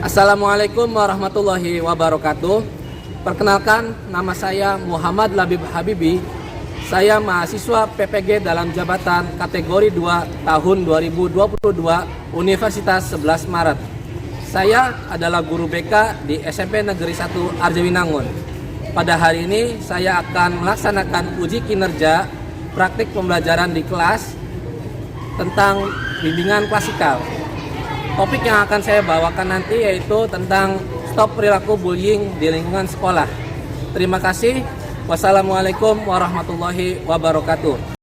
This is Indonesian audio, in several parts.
Assalamualaikum warahmatullahi wabarakatuh. Perkenalkan, nama saya Muhammad Labib Habibi. Saya mahasiswa PPG dalam jabatan kategori 2 tahun 2022 Universitas 11 Maret. Saya adalah guru BK di SMP Negeri 1 Arjawinangun. Pada hari ini saya akan melaksanakan uji kinerja praktik pembelajaran di kelas tentang bimbingan klasikal. Topik yang akan saya bawakan nanti yaitu tentang stop perilaku bullying di lingkungan sekolah. Terima kasih. Wassalamualaikum warahmatullahi wabarakatuh.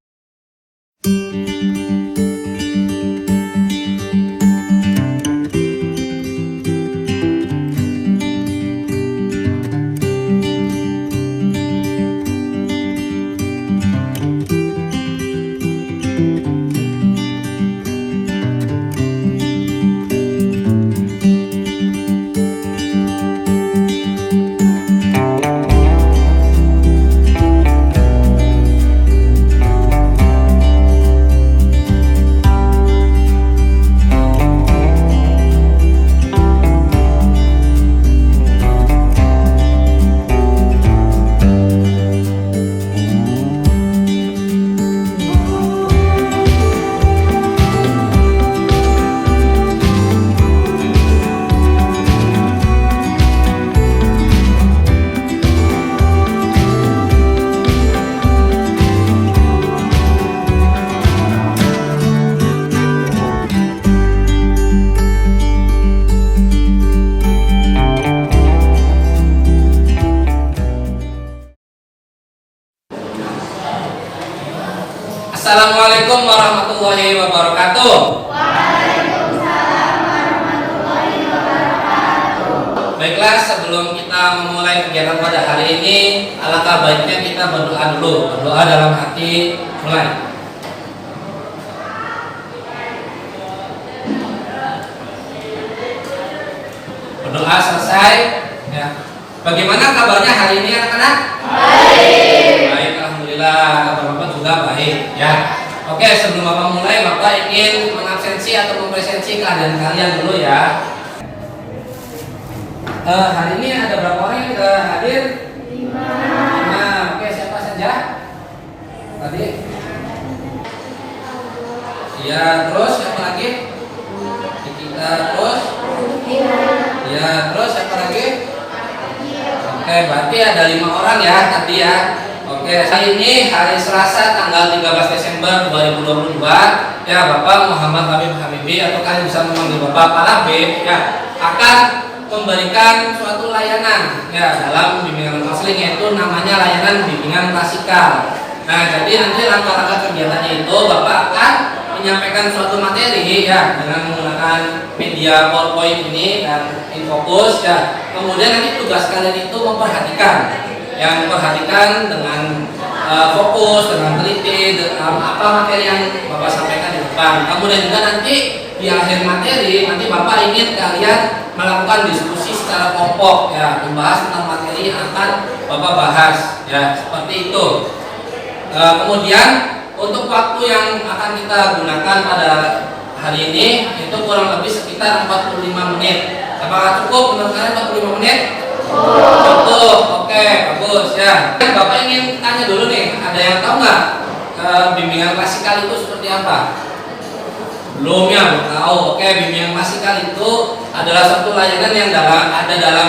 Assalamualaikum warahmatullahi wabarakatuh. Waalaikumsalam warahmatullahi wabarakatuh. Baiklah, sebelum kita memulai kegiatan pada hari ini, alangkah baiknya kita berdoa dulu. Berdoa dalam hati. Mulai. Berdoa selesai. Ya. Bagaimana kabarnya hari ini anak-anak? Baik. Baik, alhamdulillah. Kabar Bapak juga baik. Ya. Oke, sebelum Bapak mulai, Bapak ingin mengabsensi atau mempresensi keadaan kalian dulu ya. Hari ini ada berapa orang yang sudah hadir? 5. Oke, siapa saja? Tadi? Ya, terus siapa lagi? Kita terus? Ya, terus siapa lagi? Oke, berarti ada 5 orang ya tadi ya. Oke, hari ini hari Selasa tanggal 13 Desember 2022 ya, Bapak Muhammad Labib Habibi atau kalian bisa memanggil Bapak Pak Labib ya, akan memberikan suatu layanan ya dalam bimbingan konseling, yaitu namanya layanan bimbingan klasikal. Nah, jadi nanti langkah-langkah kegiatannya itu Bapak akan menyampaikan suatu materi ya dengan menggunakan media PowerPoint ini dan InFocus ya. Kemudian nanti tugas kalian itu memperhatikan dengan fokus, dengan teliti, dengan apa materi yang Bapak sampaikan di depan. Kemudian juga nanti di akhir materi nanti Bapak ingin kalian melakukan diskusi secara kelompok ya, membahas tentang materi yang akan Bapak bahas ya, seperti itu. Kemudian untuk waktu yang akan kita gunakan pada hari ini itu kurang lebih sekitar 45 menit. Apakah cukup menurut kalian 45 menit? Cukup. Oke, bagus ya. Bapak ingin tanya dulu nih, ada yang tahu nggak bimbingan klasikal itu seperti apa? Belum ya, belum tahu. Oke, bimbingan klasikal itu adalah satu layanan yang ada dalam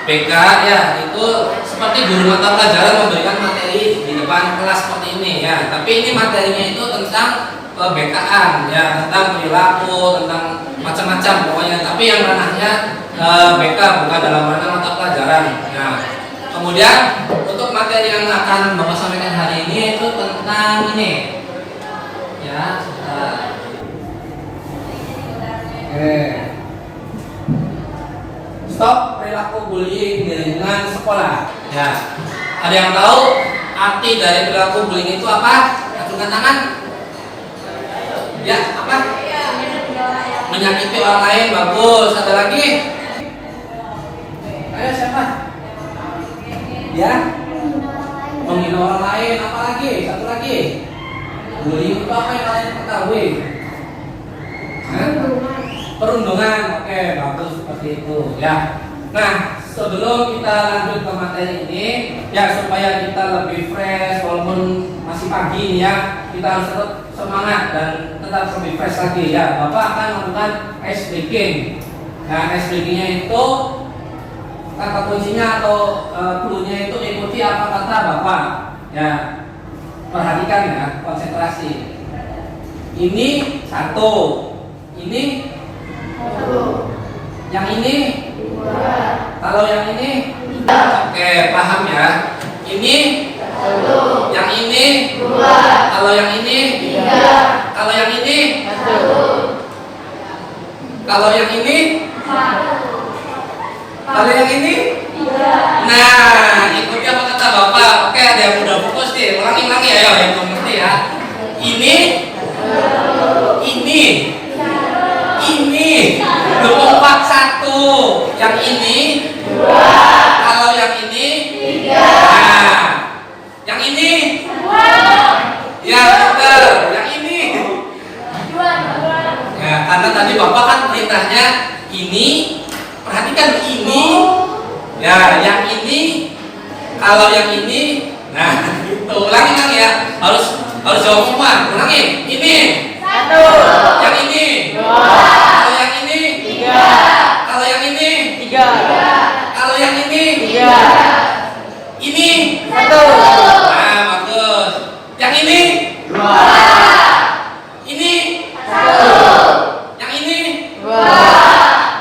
BK ya, itu seperti guru mata pelajaran memberikan materi di depan kelas seperti ini ya. Tapi ini materinya itu tentang BK-an ya, tentang perilaku, tentang macam-macam pokoknya. Tapi yang ranahnya BK, bukan dalam ranah mata pelajaran. Nah, kemudian untuk materi yang akan Bapak sampaikan hari ini itu tentang ini ya. Oke. Stop perilaku bullying di lingkungan sekolah. Ya. Ada yang tahu arti dari perilaku bullying itu apa? Acungkan tangan. Ya, apa? Menyakiti orang lain. Bagus. Ada lagi? Ayo siapa? Ya? Menghina orang lain. Apa lagi? Satu lagi. Bullying itu apa yang kalian ketahui? perundungan. Oke, bagus seperti itu ya. Nah, sebelum kita lanjut ke materi ini, ya supaya kita lebih fresh walaupun masih pagi nih ya, kita harus tetap semangat dan tetap lebih fresh lagi ya. Bapak akan melakukan ice breaking. Nah, ice breakingnya itu kata kuncinya atau cluenya itu ikuti apa kata Bapak. Ya, perhatikan ya, konsentrasi. Ini satu, ini yang ini, kalau yang ini, oke, paham ya. Ini, yang ini, kalau yang ini, kalau yang ini, kalau yang ini, kalau yang ini. Nah, ikuti apa kata Bapak. Oke, ada yang udah fokus nih. Ulangi ya, yang belum ngerti ya. Ini, lompat satu. Yang ini, kalau yang ini, nah, yang ini, ya betul. Yang ini, ya karena tadi Bapak kan perintahnya ini. Perhatikan ini, ya yang ini, kalau yang ini, nah itu ulangi ya, harus jawab semua. Ulangi, ini, yang ini, kalau yang ini, kalau yang ini, kalau yang ini, ini, nah bagus. Yang ini, ini, yang ini,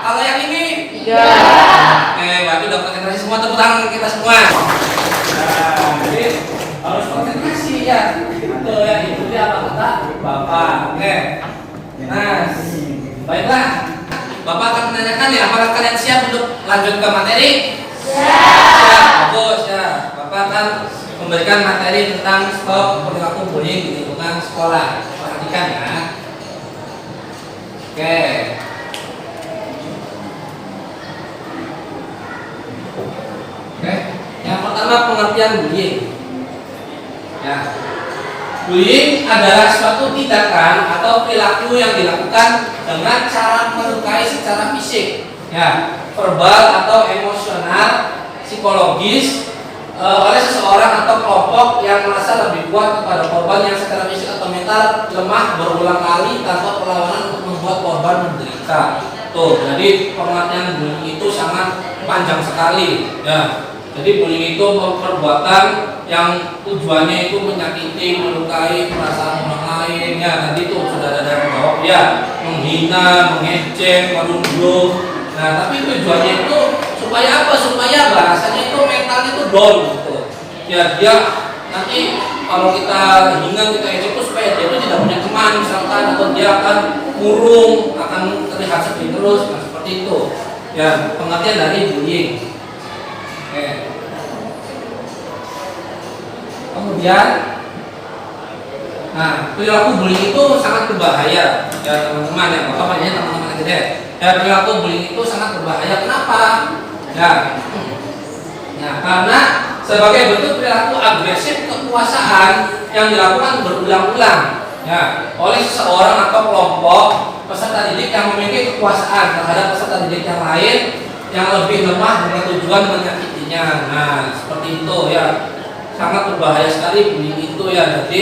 kalau yang ini. Oke, berarti udah konsentrasi semua, tepuk tangan kita semua. Nah, jadi harus konsentrasi ya. Betul ya, ikuti apa kata Bapak. Oke. Nah, baiklah. Bapak akan menanyakan ya, apakah kalian siap untuk lanjut ke materi? Siap. Bagus ya. Bapak akan memberikan materi tentang stop perilaku bullying di lingkungan sekolah. Perhatikan ya. Oke. Yang pertama, pengertian bullying. Ya. Bullying adalah suatu tindakan atau perilaku yang dilakukan dengan cara melukai secara fisik, ya, verbal atau emosional, psikologis oleh seseorang atau kelompok yang merasa lebih kuat kepada korban yang secara fisik atau mental lemah berulang kali tanpa perlawanan untuk membuat korban menderita. Tuh, jadi pengertian bullying itu sangat panjang sekali, ya. Jadi bullying itu perbuatan yang tujuannya itu menyakiti, melukai perasaan orang lain. Ya, tadi itu sudah ada yang jawab ya, menghina, mengejek, menunduk. Nah, tapi tujuannya itu supaya apa? Supaya bahasanya itu mentalnya itu down gitu. Ya, dia nanti kalau kita hina, kita ejek itu supaya dia itu tidak punya teman misalkan, atau dia akan murung, akan terlihat sedih terus, nah, seperti itu. Ya, pengertian dari bullying. Oke. Kemudian, nah perilaku bullying itu sangat berbahaya ya teman-teman ya. Bapak panggilnya teman-teman aja deh. Ya, perilaku bullying itu sangat berbahaya. Kenapa? Ya, karena sebagai bentuk perilaku agresif kekuasaan yang dilakukan berulang-ulang ya oleh seseorang atau kelompok peserta didik yang memiliki kekuasaan terhadap peserta didik yang lain yang lebih lemah dengan tujuan menyakitinya. Nah, seperti itu ya, sangat berbahaya sekali bullying itu ya. Jadi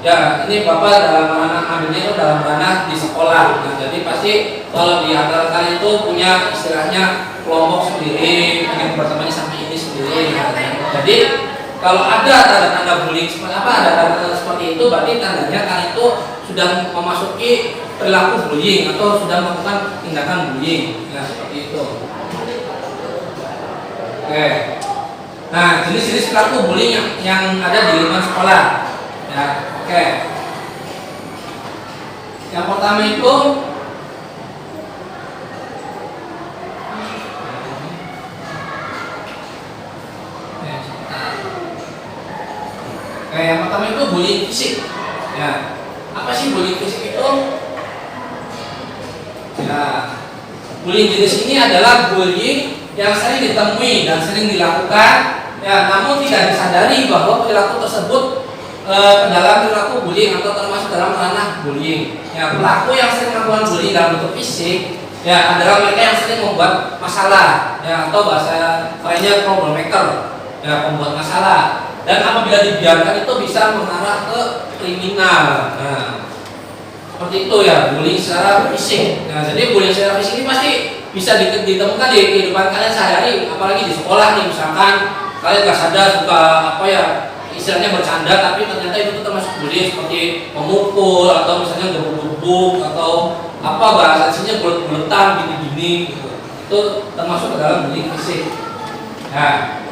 ya ini Bapak dalam ranah ambilnya itu dalam ranah di sekolah. Nah, jadi pasti kalau di antara kalian itu punya istilahnya kelompok sendiri, ingin berteman sama ini sendiri. Ya. Jadi kalau ada tanda-tanda bullying seperti apa, ada tanda-tanda seperti itu, berarti tandanya kalian itu sudah memasuki perilaku bullying atau sudah melakukan tindakan bullying. Nah, seperti itu. Oke. Nah, jenis-jenis perilaku bullying yang ada di lingkungan sekolah. Ya, oke. Yang pertama itu yang pertama itu bullying fisik. Ya. Apa sih bullying fisik itu? Ya. Bullying jenis ini adalah bullying yang sering ditemui dan sering dilakukan, ya, namun tidak disadari bahwa perilaku tersebut dalam perilaku bullying atau termasuk dalam ranah bullying. Ya, pelaku yang sering melakukan bullying dalam bentuk fisik ya adalah mereka yang sering membuat masalah, ya atau bahasa kerennya troublemaker, ya pembuat masalah. Dan apabila dibiarkan itu bisa mengarah ke kriminal. Nah, seperti itu ya, bullying secara fisik. Nah, jadi bullying secara fisik ini pasti bisa ditemukan di kehidupan kalian sehari-hari, apalagi di sekolah nih, misalkan kalian nggak sadar suka apa ya istilahnya bercanda, tapi ternyata itu termasuk bullying seperti memukul atau misalnya gebuk-gebuk atau apa bahasanya bulet-buletan gini-gini gitu. Itu termasuk ke dalam bullying fisik. Nah,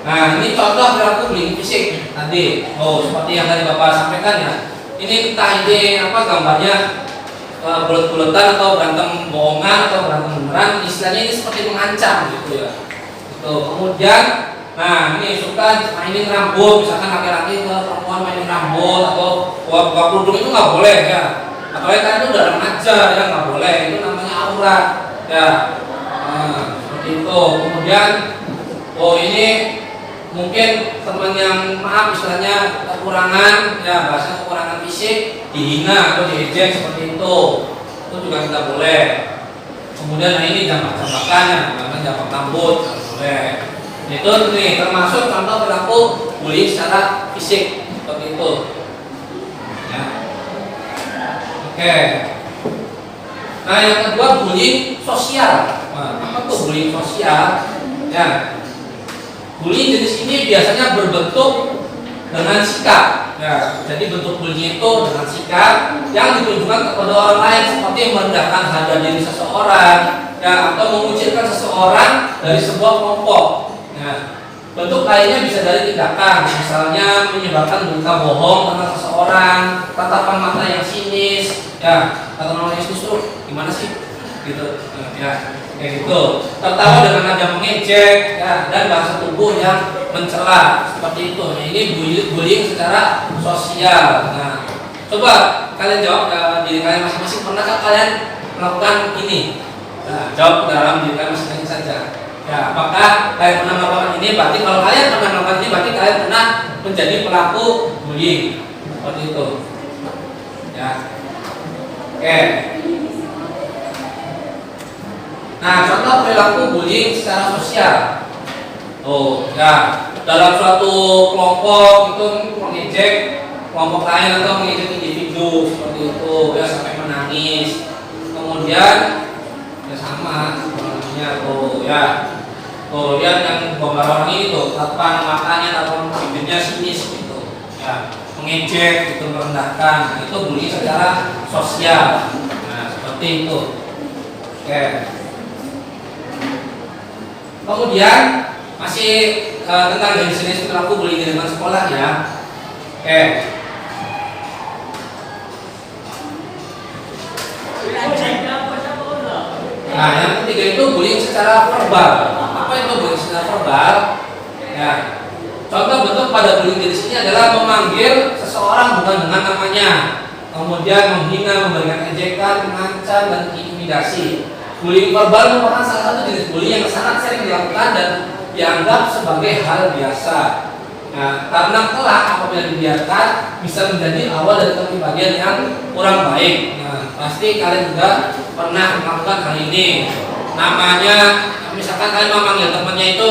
nah ini contoh perilaku bullying fisik tadi. Seperti yang tadi Bapak sampaikan ya. Ini entah ini apa gambarnya bulet-buletan atau berantem bohongan atau berantem beneran. Istilahnya ini seperti mengancam gitu ya. Itu. Kemudian, nah ini suka mainin rambut, misalkan laki-laki ke perempuan mainin rambut atau buka kerudung itu nggak boleh ya. Apalagi kan itu udah remaja ya nggak boleh. Itu namanya aurat ya. Nah, seperti itu. Kemudian, ini mungkin teman yang maaf istilahnya kekurangan ya bahasa kekurangan fisik dihina atau diejek seperti itu juga tidak boleh. Kemudian nah ini jambak-jambakannya, bahkan jambak rambut tidak boleh. Itu nih termasuk contoh perilaku bullying secara fisik seperti itu. Ya. Oke. Nah yang kedua bullying sosial. Nah, apa tuh bullying sosial? Ya. Bullying jenis ini biasanya berbentuk dengan sikap. Ya, jadi bentuk bullying itu dengan sikap yang ditujukan kepada orang lain seperti merendahkan harga diri seseorang, ya, atau mengucilkan seseorang dari sebuah kelompok. Ya, bentuk lainnya bisa dari tindakan, misalnya menyebarkan berita bohong tentang seseorang, tatapan mata yang sinis, ya, tatapan mata yang sinis itu gimana sih? Gitu, ya. Kayak gitu, tertawa dengan nada mengejek ya, dan bahasa tubuh yang mencela seperti itu. Nah, ini bullying secara sosial. Nah, coba kalian jawab diri kalian masing-masing, pernahkah kalian melakukan ini? Nah, jawab dalam diri kalian masing-masing saja. Ya, apakah kalian pernah melakukan ini? Berarti kalau kalian pernah melakukan ini, berarti kalian pernah menjadi pelaku bullying seperti itu. Ya, oke. Nah, contoh perilaku bullying secara sosial. Ya, dalam suatu kelompok itu mengejek kelompok lain atau mengejek individu seperti itu, ya sampai menangis. Kemudian, ya sama sebenarnya lihat yang gambar orang ini tuh, tatapan matanya atau bibirnya sinis gitu, ya mengejek, itu merendahkan. Itu bullying secara sosial. Nah, seperti itu. Oke. Kemudian masih tentang jenis-jenis perilaku bullying di lingkungan sekolah ya. Oke. Nah, yang ketiga itu bullying secara verbal. Apa itu bullying secara verbal? Ya. Contoh bentuk pada bullying jenis ini adalah memanggil seseorang bukan dengan namanya, kemudian menghina, memberikan ejekan, mengancam, dan intimidasi. Bullying verbal merupakan salah satu jenis bullying yang sangat sering dilakukan dan dianggap sebagai hal biasa. Nah, karena kelak apabila dibiarkan bisa menjadi awal dari kepribadian yang kurang baik. Nah, pasti kalian juga pernah melakukan hal ini. Namanya, misalkan kalian memanggil temannya itu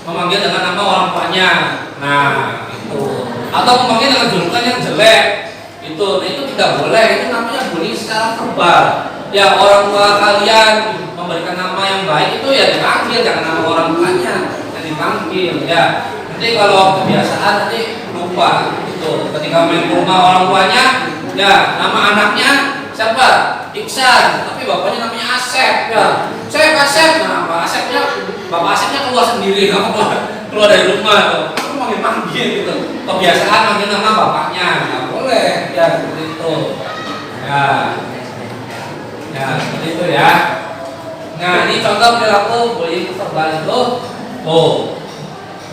memanggil dengan nama orang tuanya. Nah, itu. Atau memanggil dengan julukan yang jelek. Itu tidak boleh. Itu namanya bullying secara verbal. Ya, orang tua kalian memberikan nama yang baik itu ya dipanggil, jangan nama orang tuanya yang dipanggil ya. Nanti kalau kebiasaan nanti lupa itu. Ketika main ke rumah orang tuanya, ya nama anaknya siapa? Iksan, tapi bapaknya namanya Asep ya. Saya Asep, nah bapak Asepnya keluar sendiri, kamu keluar dari rumah tuh. Kamu manggil gitu. Kebiasaan manggil nama bapaknya, nggak boleh ya seperti itu. Ya, seperti itu ya. Nah, ini contoh perilaku bullying verbal itu.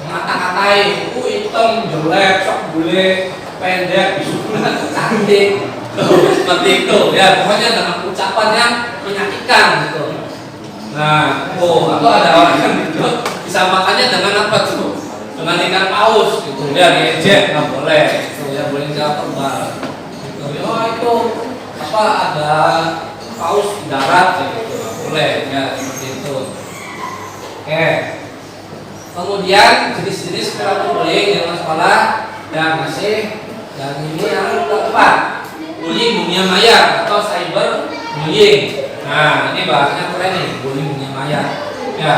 Ngata-ngatain, hitam, jelek, sok bule, pendek, bisulan, cantik. Seperti itu. Ya, pokoknya dengan ucapan yang menyakitkan gitu. Nah, atau ada orang yang gitu disamakannya dengan apa tuh? Dengan ikan paus gitu. Ya, diejek nggak boleh. Itu ya bullying secara verbal. Gitu. oh itu apa ada paus di darat kayak gitu, nggak boleh ya seperti itu. Oke. Kemudian jenis-jenis perilaku bullying di dalam sekolah dan masih dan ini yang keempat, bullying dunia maya atau cyber bullying. Nah ini bahasanya keren nih, bullying dunia maya. Ya,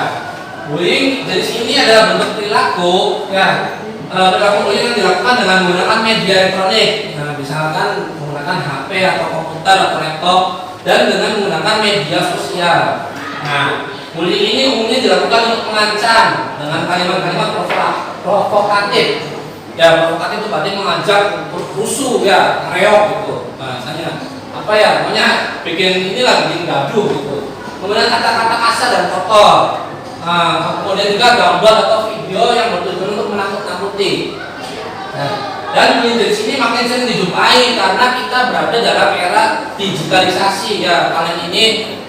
bullying dari sini adalah bentuk perilaku ya. Perilaku bullying yang dilakukan dengan menggunakan media elektronik. Nah, misalkan menggunakan HP atau komputer atau laptop dan dengan menggunakan media sosial. Nah, bullying ini umumnya dilakukan untuk mengancam dengan kalimat-kalimat provokatif. Ya, provokatif itu berarti mengajak rusuh ya, reok gitu bahasanya. Apa ya, pokoknya bikin inilah, bikin gaduh gitu. Kemudian kata-kata kasar dan kotor. Nah, kemudian juga gambar atau video yang bertujuan untuk menakut-nakuti. Nah, dan dari sini makin sering dijumpai karena kita berada dalam era digitalisasi ya. Kalian ini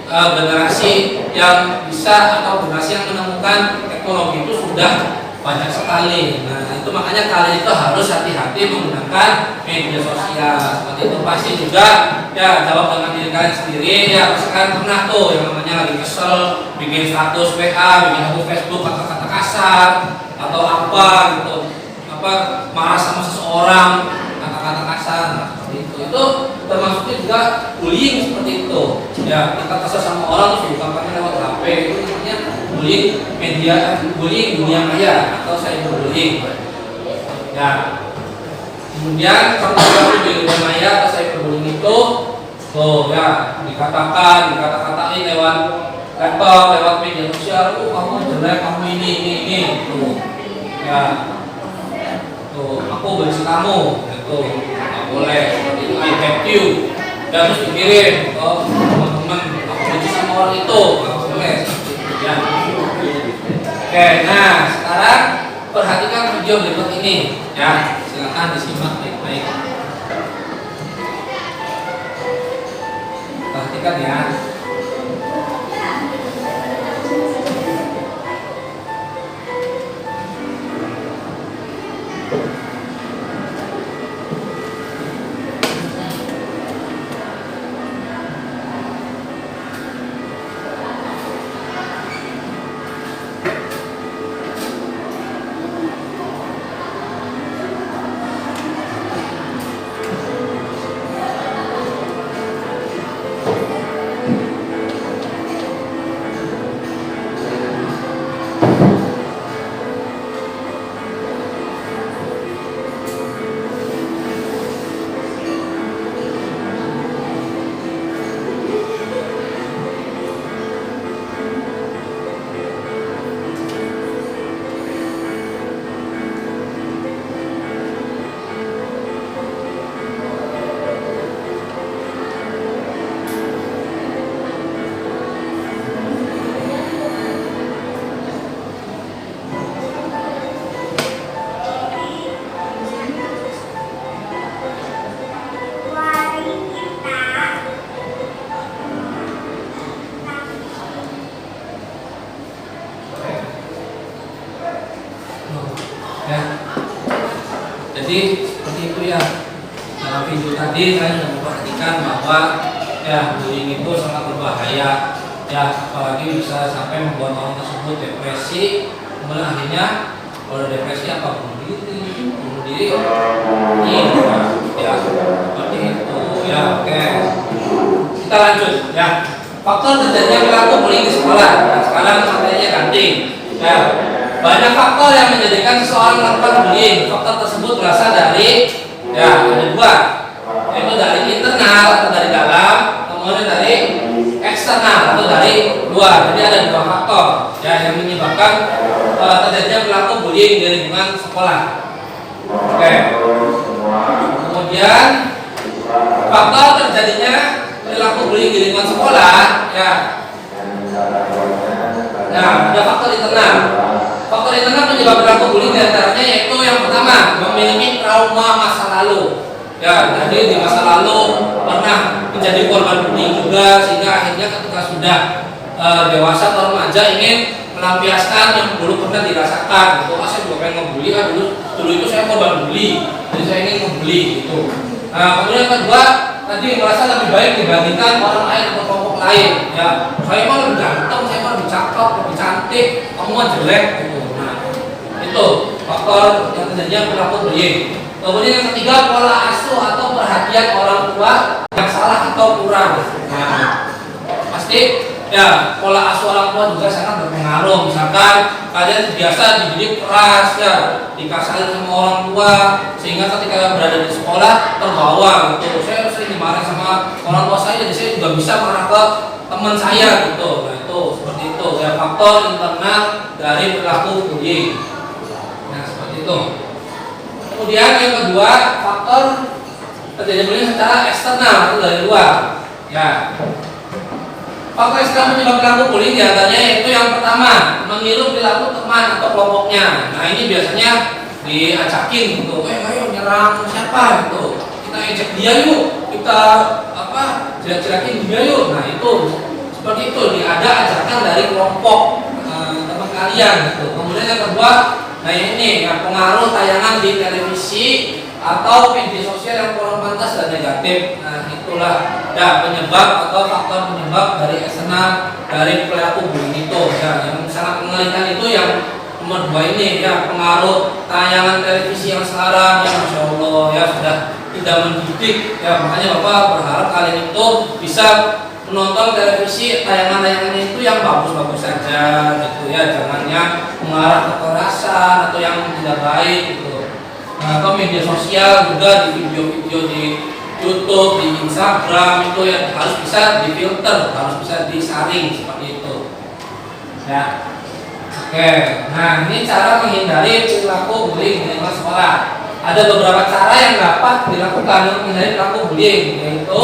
generasi yang bisa atau generasi yang menemukan teknologi itu sudah banyak sekali. Nah itu makanya kalian itu harus hati-hati menggunakan media sosial. Seperti itu pasti juga ya jawab dengan diri kalian sendiri ya. Sekarang pernah tuh yang namanya lagi kesel bikin status WA, bikin akun Facebook kata-kata kasar atau apa gitu, apa marah sama seseorang kata-kata kasar. Nah, seperti itu termasuknya juga bullying seperti itu ya. Kita kesel sama orang terus diungkapkan lewat HP, itu namanya bullying media, bullying dunia maya atau cyberbullying ya. Kemudian kalau di dunia maya atau cyberbullying itu tuh ya dikatakan, dikata-katain lewat laptop, lewat media sosial, kamu jelek, kamu ini tuh ya, tuh aku benci kamu itu nggak boleh. Seperti itu I hate you dan terus dikirim ke teman-teman, aku benci sama orang itu nggak boleh ya. Oke, nah sekarang perhatikan video berikut ini ya, silakan disimak baik-baik. Perhatikan ya. Ya. Jadi seperti itu ya. Dalam video tadi saya sudah memperhatikan bahwa ya bullying itu sangat berbahaya ya, apalagi bisa sampai membuat orang tersebut depresi. Kemudian akhirnya kalau depresi apa bunuh diri ya seperti itu ya. Oke, kita lanjut ya. Faktor terjadinya perilaku bullying di sekolah. Nah, sekarang materinya ganti ya. Banyak faktor yang menjadikan seseorang melakukan bullying. Faktor tersebut berasal dari ya ada dua, yaitu dari internal atau dari dalam, kemudian dari eksternal atau dari luar. Jadi ada dua faktor ya yang menyebabkan terjadinya perilaku bullying di lingkungan sekolah. Oke. Kemudian faktor terjadinya perilaku bullying di lingkungan sekolah ya. Nah, ada faktor internal. Faktor internal penyebab perilaku bullying diantaranya yaitu yang pertama, memiliki trauma masa lalu. Ya, jadi di masa lalu pernah menjadi korban bullying juga, sehingga akhirnya ketika sudah dewasa atau remaja ingin melampiaskan yang dulu pernah dirasakan. Gitu, saya juga pengen ngebully, dulu itu saya korban bully, jadi saya ingin ngebully gitu. Nah, kemudian yang kedua, tadi merasa lebih baik dibandingkan orang lain atau kelompok lain. Ya, saya mah lebih ganteng, saya mah lebih cakep, lebih cantik, kamu mah jelek gitu. Nah, itu faktor yang terjadi perilaku bullying. Kemudian yang ketiga, pola asuh atau perhatian orang tua yang salah atau kurang. Nah, pasti ya pola asuh orang tua juga sangat berpengaruh. Misalkan kalian biasa dididik keras ya, dikasarin sama orang tua sehingga ketika berada di sekolah terbawa gitu. Saya sering dimarahin sama orang tua saya, jadi saya juga bisa marah ke teman saya gitu. Nah itu seperti itu ya, faktor internal dari perilaku bullying. Nah seperti itu. Kemudian yang kedua, faktor terjadi bullying secara eksternal atau dari luar. Ya. Faktor eksternal penyebab perilaku bullying diantaranya yaitu yang pertama, meniru perilaku teman atau kelompoknya. Nah ini biasanya diajakin gitu, ayo nyerang siapa gitu, kita ejek dia yuk, kita jelek-jelekin dia yuk. Nah itu seperti itu, ada ajakan dari kelompok teman kalian gitu. Kemudian yang kedua, nah ini yang pengaruh tayangan di televisi atau media sosial yang kurang pantas dan negatif. Nah itulah ya penyebab atau faktor penyebab dari eksternal dari perilaku bullying itu ya. Yang sangat mengerikan itu yang nomor 2 ini ya, pengaruh tayangan televisi yang sekarang ya, Masya Allah ya, sudah tidak mendidik ya. Makanya Bapak berharap kalian itu bisa menonton televisi tayangan-tayangan itu yang bagus-bagus saja gitu ya, jangan yang mengarah ke kekerasan atau yang tidak baik gitu. Nah, atau media sosial juga di video-video di YouTube, di Instagram itu ya harus bisa difilter, harus bisa disaring seperti itu. Ya. Oke. Nah, ini cara menghindari perilaku bullying di lingkungan sekolah. Ada beberapa cara yang dapat dilakukan untuk menghindari perilaku bullying, yaitu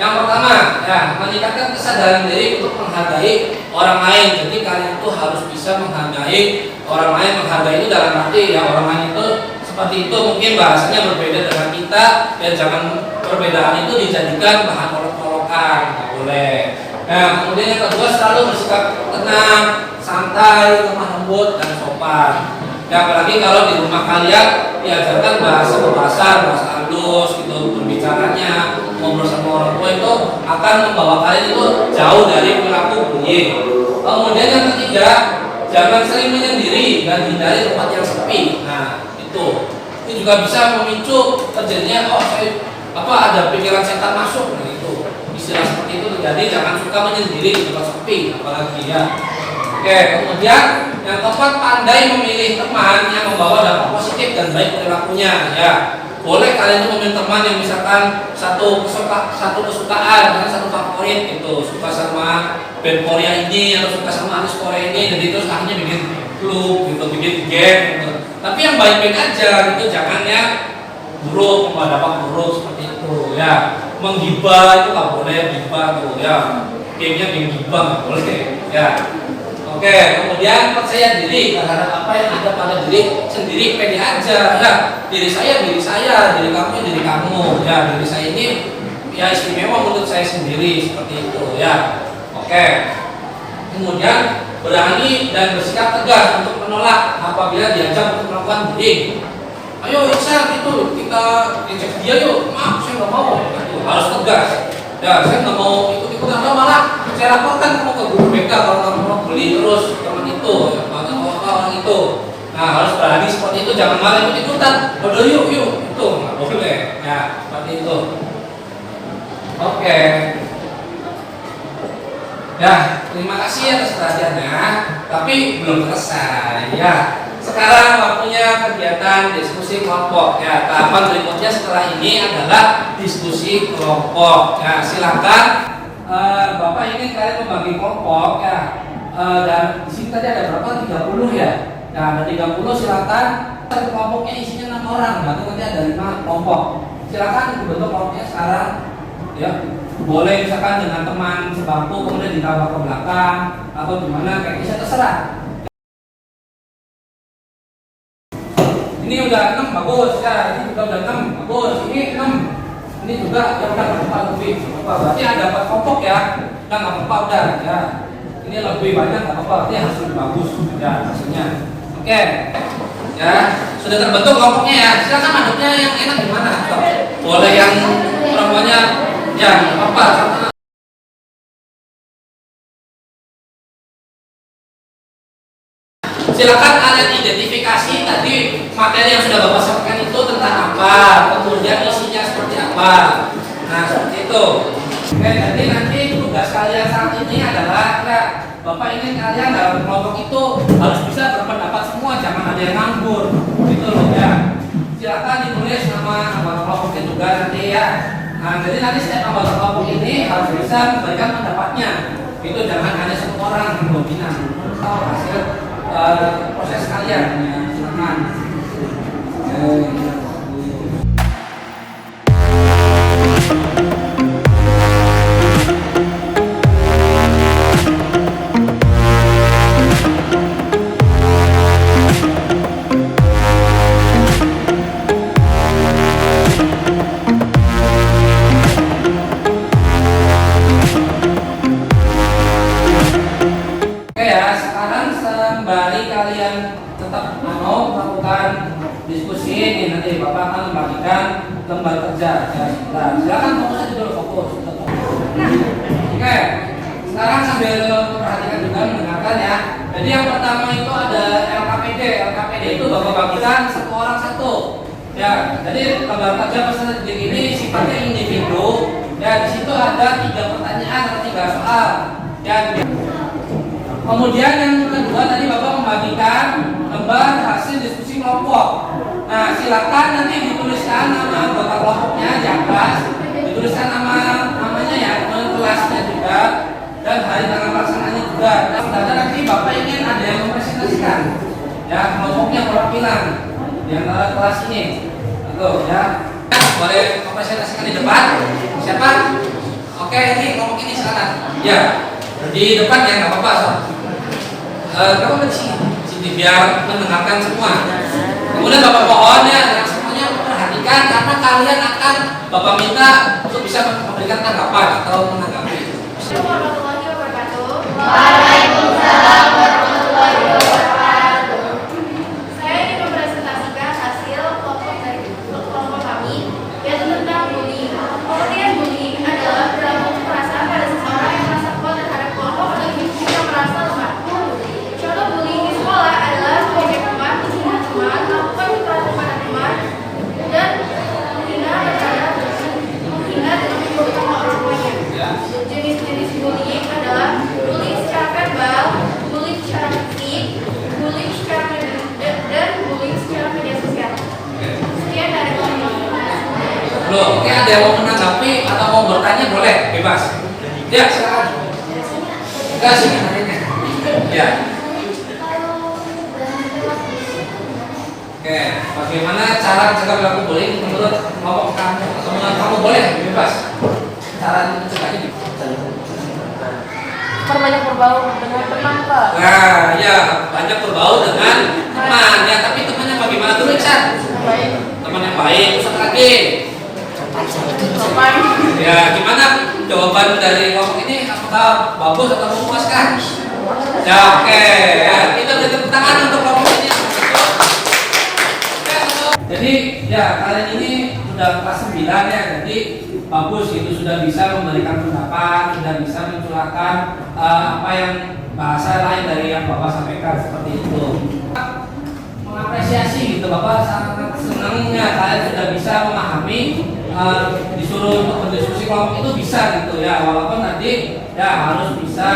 yang pertama, ya, meningkatkan kesadaran diri untuk menghargai orang lain. Jadi kalian itu harus bisa menghargai orang lain. Menghargai itu dalam arti ya, orang lain itu seperti itu mungkin bahasanya berbeda dengan kita, dan jangan perbedaan itu dijadikan bahan olok-olokan, nggak boleh. Nah, kemudian yang kedua, selalu bersikap tenang, santai, lemah lembut dan sopan. Ya, apalagi kalau di rumah kalian diajarkan bahasa halus gitu berbicaranya, ngobrol sama orang tua itu akan membawa kalian itu jauh dari perilaku bullying. Kemudian yang ketiga, jangan sering menyendiri dan hindari tempat yang sepi. Nah, itu juga bisa memicu terjadinya ada pikiran setan masuk. Nah, itu istilah seperti itu terjadi. Jangan suka menyendiri di tempat sepi apalagi ya. Oke, kemudian yang keempat, pandai memilih teman yang membawa dampak positif dan baik perilakunya ya. Boleh kalian itu memilih teman yang misalkan satu kesukaan, misalkan satu favorit gitu, suka sama band Korea ini atau suka sama artis Korea ini, jadi terus akhirnya bikin klub gitu, bikin geng gitu. Tapi yang baik-baik aja gitu, jangan yang buruk, membawa dampak buruk seperti itu ya. Menggibah itu nggak boleh, gibah tuh ya. Gengnya geng gibah nggak boleh ya. Oke, kemudian percaya diri terhadap apa yang ada pada diri sendiri, pede aja ya. Diri saya, diri kamu ya. Diri saya ini ya istimewa menurut saya sendiri seperti itu ya. Oke. Kemudian berani dan bersikap tegas untuk menolak apabila diajak untuk melakukan bullying. Ayo Iksan itu kita cek dia yuk. Maaf saya nggak mau. Itu harus tegas. Ya saya nggak mau ikut-ikutan, malah saya laporkan kamu ke guru BK kalau kamu mau bully terus teman itu ya, atau orang itu. Nah harus berani seperti itu, jangan malah ikut-ikutan. Udah yuk itu nggak boleh ya, seperti itu. Oke. Ya, terima kasih atas perhatiannya, tapi belum selesai ya. Sekarang waktunya kegiatan diskusi kelompok ya. Tahapan berikutnya setelah ini adalah diskusi kelompok ya. Silakan Bapak ini kalian membagi kelompok ya. Dan di sini tadi ada berapa? 30 ya. Nah, ada 30, silakan. Kelompoknya isinya 6 orang, berarti nanti ada 5 kelompok. Silakan dibentuk kelompoknya sekarang ya. Boleh misalkan dengan teman sebangku kemudian ditambah ke belakang atau gimana, kayak bisa terserah. Ini udah 6 bagus ya, ini juga udah 6 bagus, ini 6, ini juga yang udah 4 lebih, berarti ada 4 kelompok ya, dan nggak apa-apa udah ya. Ini lebih banyak nggak apa-apa, berarti hasil bagus ya hasilnya. Oke, ya sudah terbentuk kelompoknya ya. Silakan aduknya yang enak gimana? Boleh yang perempuannya ya apa? Silakan kalian identifikasi tadi materi yang sudah Bapak sampaikan itu tentang apa, kemudian isinya seperti apa. Nah seperti itu. Oke, jadi nanti tugas kalian saat ini adalah ya, Bapak ingin kalian dalam kelompok itu harus bisa berpendapat semua, jangan ada yang nganggur, gitu loh ya. Silakan ditulis nama anggota kelompoknya juga nanti ya. Nah, jadi nanti setiap anggota kelompok ini harus bisa memberikan pendapatnya. Itu jangan hanya satu orang yang dominan. Tahu hasil proses kalian ya, silakan. Sembari kalian tetap melakukan diskusi ini, nanti Bapak akan membagikan lembar kerja ya. Nah, silakan fokus aja dulu, fokus. Oke, sekarang sambil perhatikan juga mendengarkan ya. Jadi yang pertama itu ada LKPD. LKPD itu Bapak bagikan satu orang satu. Ya, jadi lembar kerja peserta didik ini sifatnya individu. Ya, di situ ada 3 pertanyaan atau 3 soal. Ya. Kemudian yang kedua tadi Bapak membagikan lembar hasil diskusi kelompok. Nah, silakan nanti dituliskan nama anggota kelompoknya di atas, dituliskan namanya ya, kelasnya juga, dan hari tanggal pelaksanaannya juga. Dan nanti Bapak ingin ada yang mempresentasikan, ya kelompoknya perwakilan di antara kelas ini, gitu ya. Boleh mempresentasikan di depan. Siapa? Oke, ini kelompok ini silakan. Ya, di depan ya nggak apa-apa. So. Kamu di sini biar mendengarkan semua. Kemudian Bapak mohon ya semuanya perhatikan karena kalian akan Bapak minta untuk bisa memberikan tanggapan atau menanggapi. Assalamualaikum warahmatullahi wabarakatuh. Waalaikumsalam warahmatullahi wabarakatuh. Saya ingin mempresentasikan hasil kelompok kami, yaitu tentang bullying. Pengertian bullying adalah perilaku kekerasan pada seseorang yang merasa kuat terhadap kelompok atau individu yang merasa lemah. Contoh bullying di sekolah adalah mengejek teman, menghina teman, melakukan kekerasan kepada teman, dan menghina dengan membunuh orang tuanya. Jenis-jenis bullying adalah bullying secara verbal, bullying secara fisik, bullying secara dan bullying secara media sosial. Sekian dari kami. Loh, oke, ada yang mau menanggapi atau mau bertanya boleh, bebas. Ya, silakan. Enggak sih, ya. Oke, bagaimana cara mencegah perilaku bullying menurut kelompok kamu atau menurut kamu boleh bebas? Cara mencegahnya Perbanyak berbaur dengan teman, Pak. Nah, ya banyak berbaur dengan teman ya, tapi temannya bagaimana dulu, Chan? Baik. Teman yang baik, terus apa lagi? Sopan. Ya, gimana jawaban dari kelompok ini? Apakah bagus atau memuaskan? Ya, oke. Ya, kita beri tepuk tangan untuk kelompok ini. Jadi ya kalian ini sudah kelas 9 ya, jadi bagus itu sudah bisa memberikan pendapat, sudah bisa mencurahkan apa yang bahasa lain dari yang Bapak sampaikan seperti itu. Mengapresiasi gitu, Bapak sangat senangnya kalian sudah bisa memahami, disuruh untuk berdiskusi kelompok itu bisa gitu ya, walaupun nanti ya harus bisa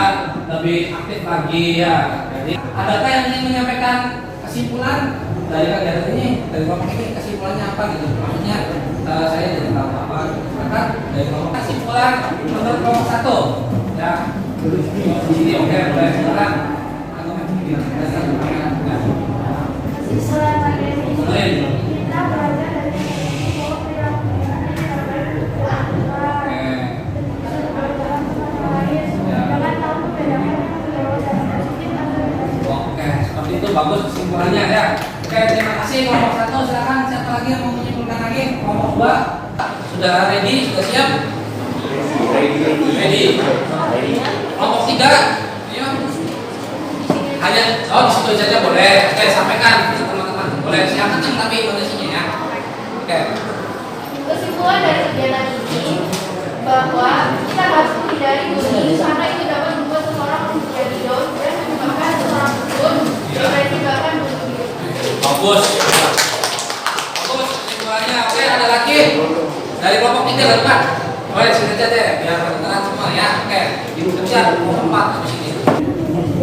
lebih aktif lagi ya. Jadi adakah yang ingin menyampaikan kesimpulan dari kegiatan ini, dari kelompok ini, kesimpulannya apa gitu? Maksudnya saya jadi tahu apa maka dari kelompok kesimpulan menurut kelompok 1 ya. Di sini oke, boleh silakan. Kita belajar dari perilaku Oke, seperti itu bagus kesimpulannya ya. Oke, terima kasih kelompok 1. Silakan siapa lagi yang mau menyimpulkan lagi? Kelompok 2 sudah ready, sudah siap? Ready. Kelompok 3, ayo. Hanya di situ saja boleh. Oke, sampaikan ke teman-teman. Boleh yang kenceng tapi kondisinya ya. Oke. Kesimpulan dari kegiatan ini bahwa kita harus menghindari bullying karena itu dapat membuat seseorang menjadi down dan menyebabkan seseorang tersebut meresikokan bullying. Bagus. Bagus kesimpulannya. Oke, ada lagi dari kelompok 3 ke depan. Boleh sini aja deh biar kedengaran semua ya. Oke. Siap. Kelompok 4 di sini.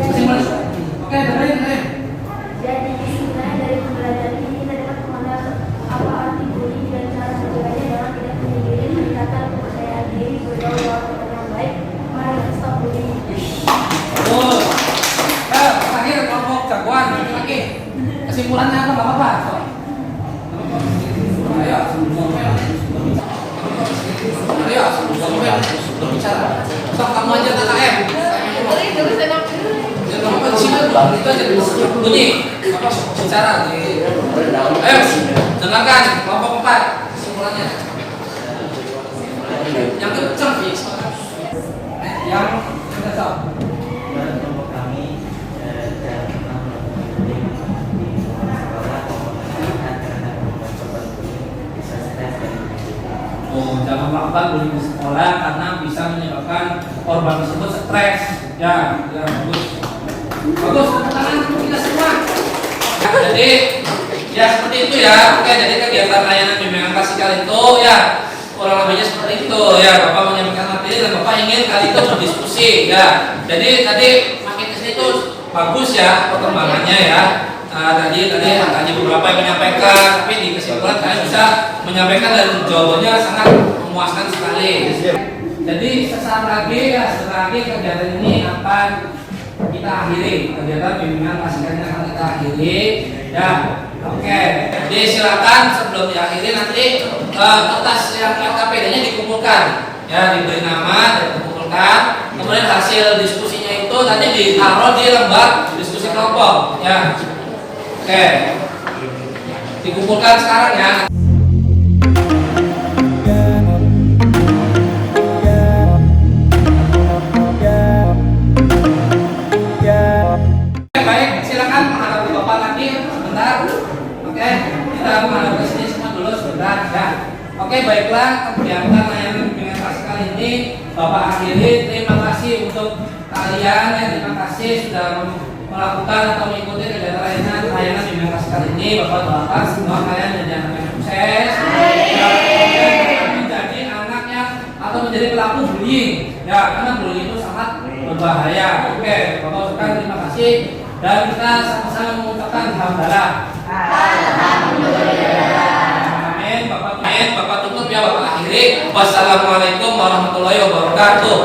Kesimpulan. Oke, dengerin. Jadi kesimpulan dari pembelajaran ini kita dapat mengenal apa arti bullying dan cara mencegahnya dengan tidak menyendiri, meningkatkan kepercayaan diri, bergaul lewat teman yang baik. Mari kita stop bullying. Bagus. Terakhir kelompok jagoan lagi. Kesimpulannya apa? Enggak apa-apa. Ayo, ayo, berbicara. Sok kamu aja KKM. Jangan lupa di sini itu aja bunyi. Apa bicara di. Ayo, dengarkan kelompok 4 kesimpulannya. Yang kencang yang kencang. Jangan melakukan bullying di sekolah karena bisa menyebabkan korban tersebut stres. Ya, bagus. Bagus, tepuk tangan untuk kita semua. Jadi, ya seperti itu ya. Oke, jadi kegiatan layanan bimbingan klasikal itu ya kurang lebihnya seperti itu ya. Bapak menyampaikan materi dan Bapak ingin kali itu berdiskusi ya. Jadi tadi makin kesini itu bagus ya perkembangannya ya. Tadi hanya beberapa yang menyampaikan, tapi di kesimpulan kalian bisa menyampaikan dan jawabannya sangat memuaskan sekali. Jadi sesaat lagi kegiatan ini akan kita akhiri. Kegiatan bimbingan klasikal ini akan kita akhiri. Ya, oke. Jadi silakan sebelum diakhiri nanti kertas yang LKPD-nya dikumpulkan. Ya, diberi nama dan dikumpulkan. Kemudian hasil diskusinya itu nanti ditaruh di lembar diskusi kelompok. Ya. Oke, dikumpulkan sekarang ya. Baik, silakan menghadapi Bapak lagi sebentar. Oke, kita menghadap ke sini semua dulu sebentar ya. Oke, baiklah kegiatan layanan bimbingan klasikal ini Bapak akhiri. Terima kasih untuk kalian ya, terima kasih sudah melakukan atau mengikuti kegiatan layanan bimbingan klasikal ini. Bapak doakan semua kalian menjadi anak yang sukses, menjadi anak yang atau menjadi pelaku bullying ya, karena bullying itu sangat berbahaya. Oke, Bapak ucapkan terima kasih dan kita sama-sama mengucapkan alhamdulillah. Amin. Bapak tutup ya, Bapak akhiri. Wassalamualaikum warahmatullahi wabarakatuh.